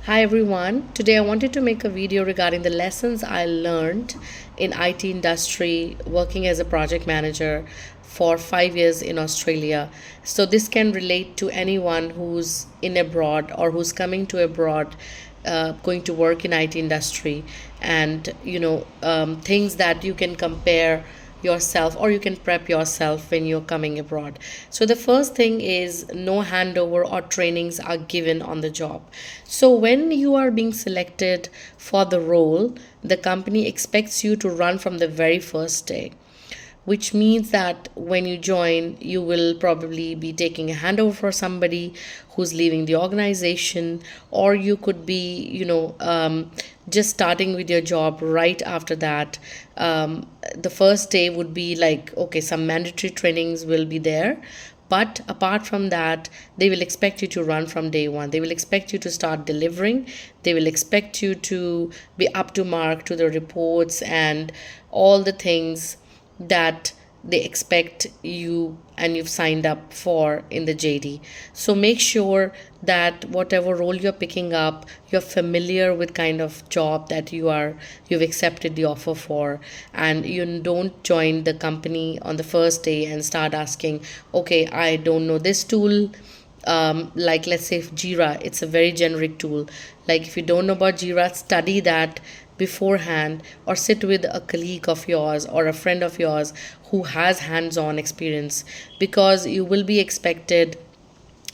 Hi everyone. Today I wanted to make a video regarding the lessons I learned in IT industry working as a project manager for 5 years in Australia. So this can relate to anyone who's in abroad or who's coming to abroad, going to work in IT industry, and things that you can compare yourself or you can prep yourself when you're coming abroad. So the first thing is no handover or trainings are given on the job. So when you are being selected for the role, the company expects you to run from the very first day, which means that when you join, you will probably be taking a handover for somebody who's leaving the organization, or you could be, just starting with your job right after that. The first day would be like, okay, some mandatory trainings will be there. But apart from that, they will expect you to run from day one. They will expect you to start delivering. They will expect you to be up to mark to the reports and all the things that they expect you and you've signed up for in the JD. So make sure that whatever role you're picking up, you're familiar with kind of job that you've accepted the offer for, and you don't join the company on the first day and start asking, okay, I don't know this tool. Like let's say Jira, it's a very generic tool. Like if you don't know about Jira, study that beforehand, or sit with a colleague of yours or a friend of yours who has hands-on experience, because you will be expected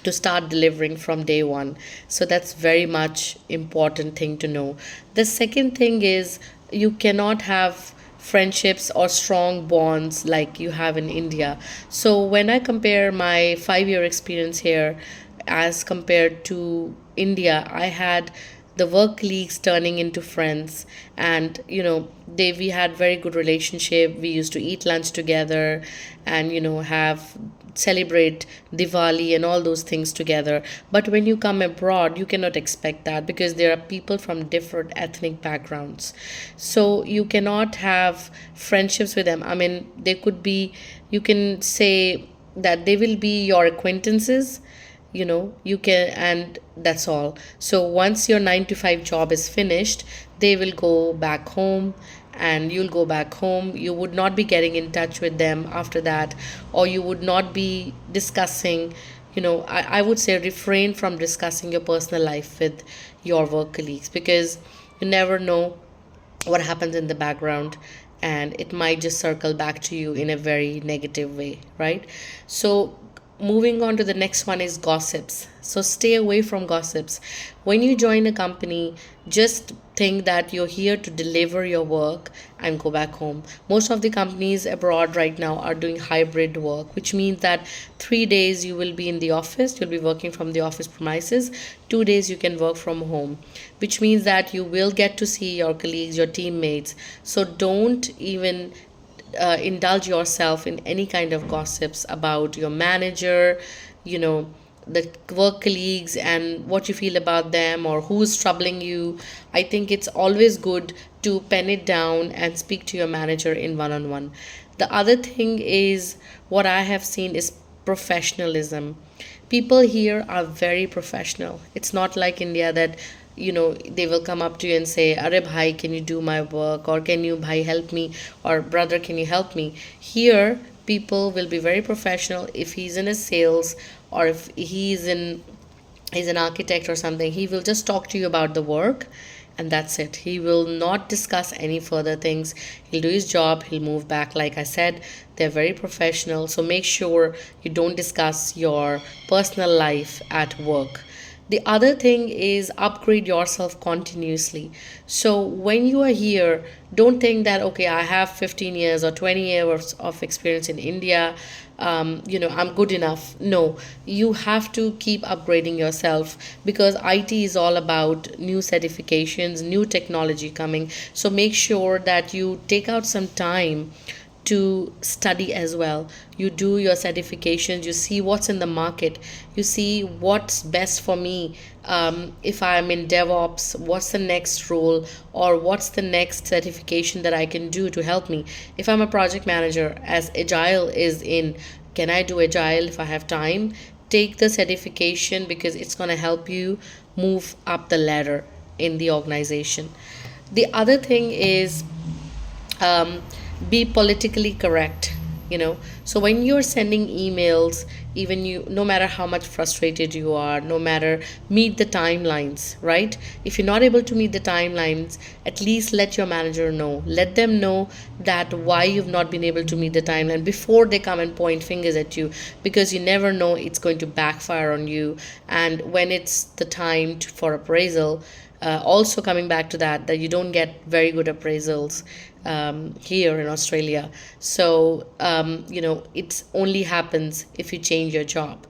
to start delivering from day one. So that's very much important thing to know. The second thing is you cannot have friendships or strong bonds like you have in India. So when I compare my 5 year experience here as compared to India, I had the work colleagues turning into friends, and we had very good relationship. We used to eat lunch together and have celebrate Diwali and all those things together. But when you come abroad, you cannot expect that, because there are people from different ethnic backgrounds. So you cannot have friendships with them. I mean, they could be, you can say that they will be your acquaintances, you can, and that's all. So once your 9 to 5 job is finished, they will go back home and you'll go back home. You would not be getting in touch with them after that, or you would not be discussing, I would say refrain from discussing your personal life with your work colleagues, because you never know what happens in the background, and it might just circle back to you in a very negative way, right? So moving on to the next one is gossips. So stay away from gossips. When you join a company, just think that you're here to deliver your work and go back home. Most of the companies abroad right now are doing hybrid work, which means that 3 days you will be in the office, you'll be working from the office premises, 2 days you can work from home, which means that you will get to see your colleagues, your teammates. So don't even indulge yourself in any kind of gossips about your manager, the work colleagues, and what you feel about them or who's troubling you. I think it's always good to pen it down and speak to your manager in one on one. The other thing is, what I have seen is professionalism. People here are very professional. It's not like India that they will come up to you and say, "Are bhai, can you do my work?" or "Can you bhai help me?" or "Brother, can you help me?" Here, people will be very professional. If he's in a sales, or if he's an architect or something, he will just talk to you about the work, and that's it. He will not discuss any further things. He'll do his job, he'll move back. Like I said, they're very professional. So make sure you don't discuss your personal life at work. The other thing is upgrade yourself continuously. So when you are here, don't think that, okay, I have 15 years or 20 years of experience in India, I'm good enough. No, you have to keep upgrading yourself, because IT is all about new certifications, new technology coming. So make sure that you take out some time to study as well. You do your certifications, you see what's in the market, you see what's best for me. If I'm in DevOps, what's the next role, or what's the next certification that I can do to help me? If I'm a project manager, as Agile is in, can I do Agile if I have time? take the certification because it's going to help you move up the ladder in the organization. The other thing is, um, be politically correct, so when you're sending emails, even you, no matter how much frustrated you are, no matter, meet the timelines, right? If you're not able to meet the timelines, at least let your manager know, let them know that why you've not been able to meet the timeline before they come and point fingers at you, because you never know, it's going to backfire on you. And when it's the time for appraisal, also coming back to that you don't get very good appraisals here in Australia. So, it only happens if you change your job.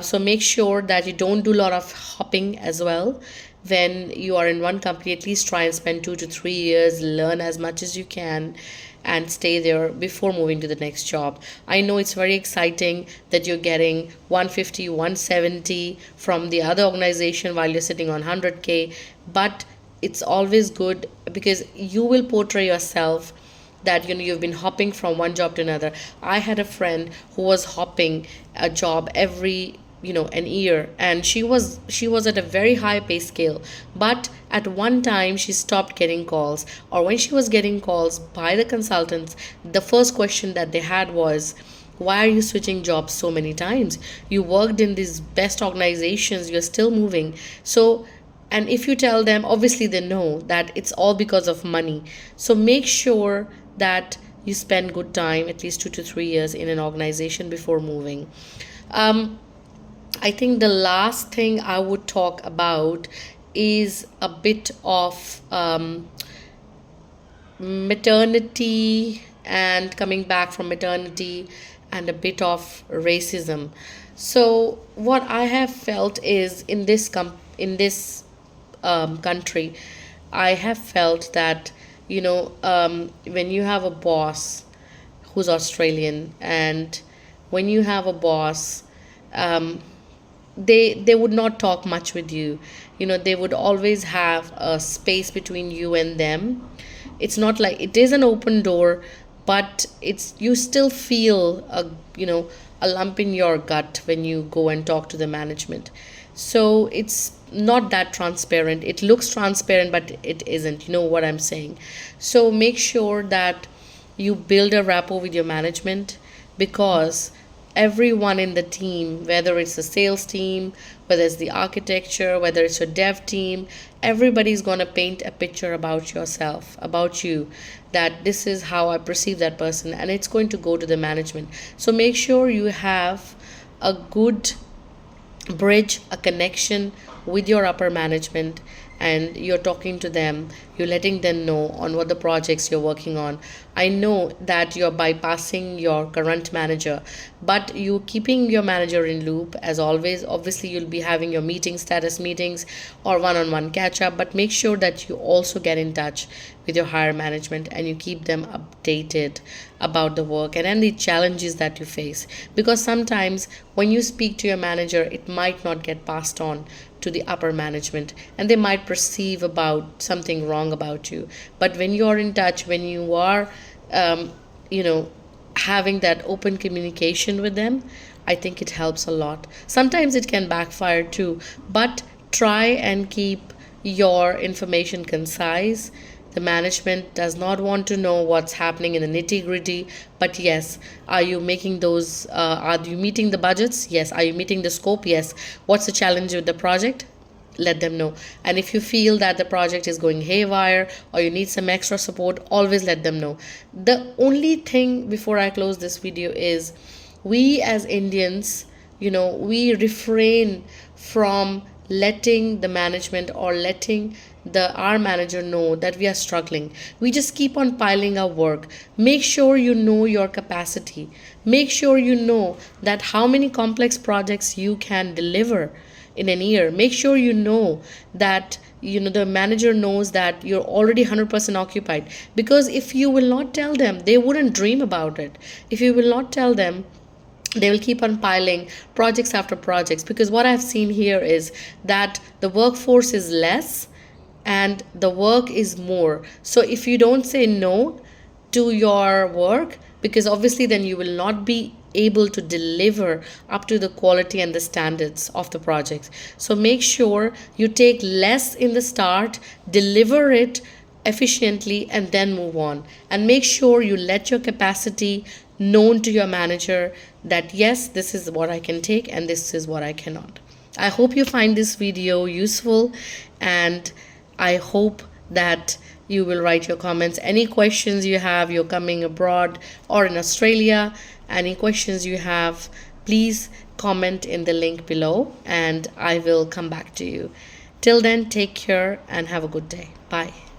So make sure that you don't do a lot of hopping as well. When you are in one company, at least try and spend 2 to 3 years, learn as much as you can, and stay there before moving to the next job. I know it's very exciting that you're getting 150, 170 from the other organization while you're sitting on 100K, but it's always good because you will portray yourself that you've been hopping from one job to another. I had a friend who was hopping a job every an year, and she was at a very high pay scale, but at one time she stopped getting calls, or when she was getting calls by the consultants, the first question that they had was, why are you switching jobs so many times? You worked in these best organizations, you're still moving. So, and if you tell them, obviously they know that it's all because of money. So make sure that you spend good time, at least 2 to 3 years in an organization before moving. I think the last thing I would talk about is a bit of maternity, and coming back from maternity, and a bit of racism. So what I have felt is, in this country, I have felt that when you have a boss who's Australian, and when you have a boss, they would not talk much with you. They would always have a space between you and them. It's not like it is an open door, but it's, you still feel a lump in your gut when you go and talk to the management. So it's not that transparent. It looks transparent, but it isn't. You know what I'm saying? So make sure that you build a rapport with your management, because everyone in the team, whether it's the sales team, whether it's the architecture, whether it's your dev team, everybody's going to paint a picture about yourself, about you, that this is how I perceive that person, and it's going to go to the management. So make sure you have a good bridge, a connection with your upper management, and you're talking to them, you're letting them know on what the projects you're working on. I know that you're bypassing your current manager, but you keeping your manager in loop as always. Obviously, you'll be having your status meetings or one-on-one catch up, but make sure that you also get in touch with your higher management and you keep them updated about the work and then the challenges that you face. Because sometimes when you speak to your manager, it might not get passed on to the upper management, and they might perceive about something wrong about you. But when you're in touch, when you are having that open communication with them, I think it helps a lot. Sometimes it can backfire too, but try and keep your information concise. The management does not want to know what's happening in the nitty gritty, but yes, are you making those, are you meeting the budgets? Yes. Are you meeting the scope? Yes. What's the challenge with the project? Let them know. And if you feel that the project is going haywire or you need some extra support, always let them know. The only thing before I close this video is, we as Indians, we refrain from letting the management or letting our manager know that we are struggling. We just keep on piling our work. Make sure you know your capacity. Make sure you know that how many complex projects you can deliver in an year. Make sure you know that the manager knows that you're already 100% occupied. Because if you will not tell them, they wouldn't dream about it. If you will not tell them, they will keep on piling projects after projects. Because what I've seen here is that the workforce is less and the work is more. So if you don't say no to your work, because obviously then you will not be able to deliver up to the quality and the standards of the projects. So make sure you take less in the start, deliver it efficiently, and then move on. And make sure you let your capacity known to your manager that yes, this is what I can take and this is what I cannot. I hope you find this video useful, and I hope that you will write your comments. Any questions you have, you're coming abroad or in Australia, any questions you have, please comment in the link below and I will come back to you. Till then, take care and have a good day. Bye.